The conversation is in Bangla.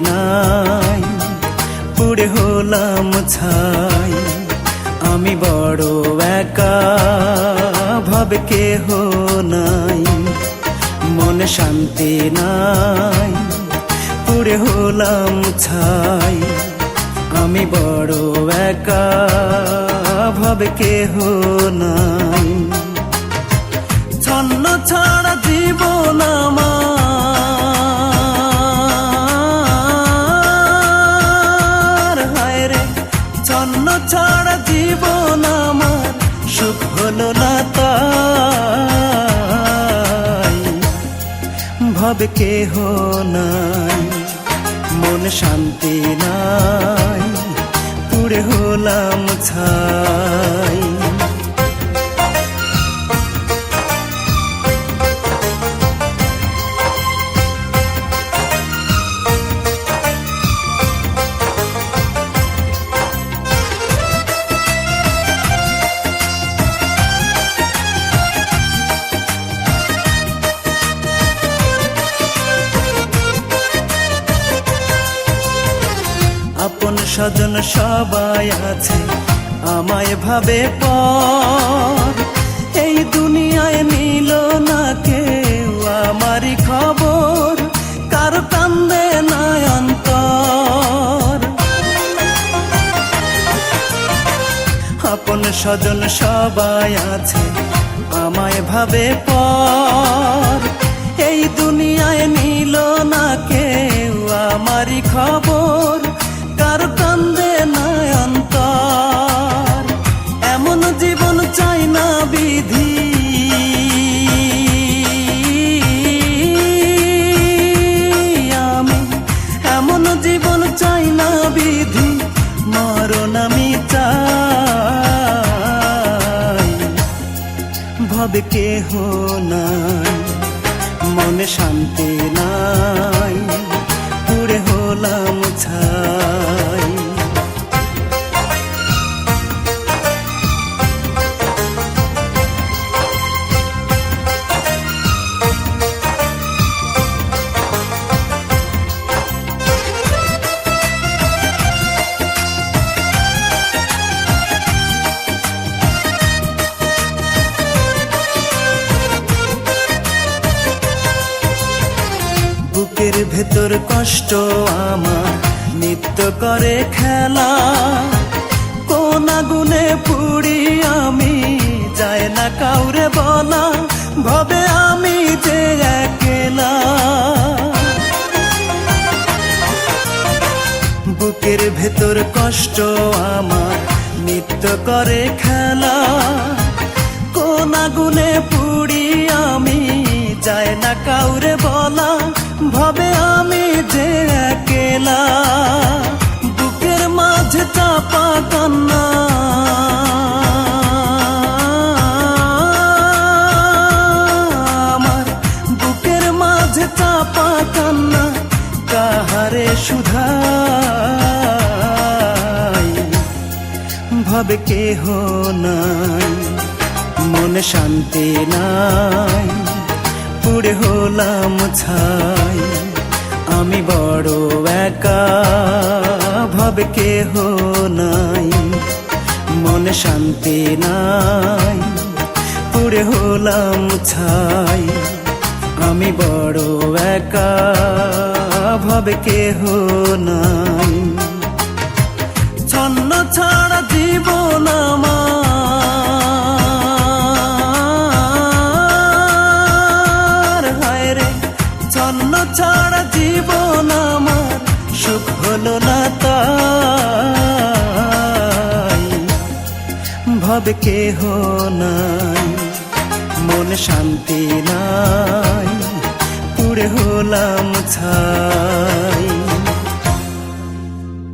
নাই, পুড়ে হলাম ছাই। আমি বড় একা, ভাবে কেহ নাই, মনে শান্তি নাই, পুড়ে হলাম ছাই। আমি বড় একা, ভাবে কেহ নাই। ছন্ন ছাড়া জীবন আমার, হায় রে ছন্ন ছাড়া জীবন আমার, সুখ হলো না তাই, ভাবে কেহ নাই, মনে শান্তি নাই, পুড়ে হলাম ছাই। আপন স্বজন সবাই আছে, আমায় ভাবে পর, এই দুনিয়ায় নিল না কেউ আমারই খবর, কারো কান্দে না অন্তর। আপন স্বজন সবাই আছে, আমায় ভাবে পর, এই দুনিয়ায় নিল না কেউ আমারই খবর, কার কান্দে না অন্তর। এমন জীবন চাই না বিধি, আমি এমন জীবন চাই না বিধি, মরণ আমি চাই, ভাবে কেহ নাই, মনে শান্তি নাই, পুড়ে হলাম ছাই। বুকের ভেতর কষ্ট আমার নিত্য করে খেলা, কোন আগুনে পুড়ি আমি যায় না কাউরে বলা, ভাবে আমি যে একলা। বুকের ভেতর কষ্ট আমার নিত্য করে খেলা, কোন আগুনে পুড়ি আমি যায় না কাউরে বলা, ভাবে আমি যে একলা। বুকের মাঝে চাপা কান্না, আমার বুকের মাঝে চাপা কান্না, কাহারে শুধাই, ভাবে কেহ নাই, মনে শান্তি নাই, পুড়ে হলাম ছাই। আমি বড় একা, ভাবে কেহ নাই, মনে শান্তি নাই, পুড়ে হলাম ছাই। আমি বড় একা, ভাবে কেহ নাই। ছন্ন ছাড়া জীবন আমার, হায় রে ছন্ন ছাড়া জীবন আমার, সুখ হলো না তাই, ভাবে কেহ নাই, মনে শান্তি নাই, পুড়ে হলাম ছাই।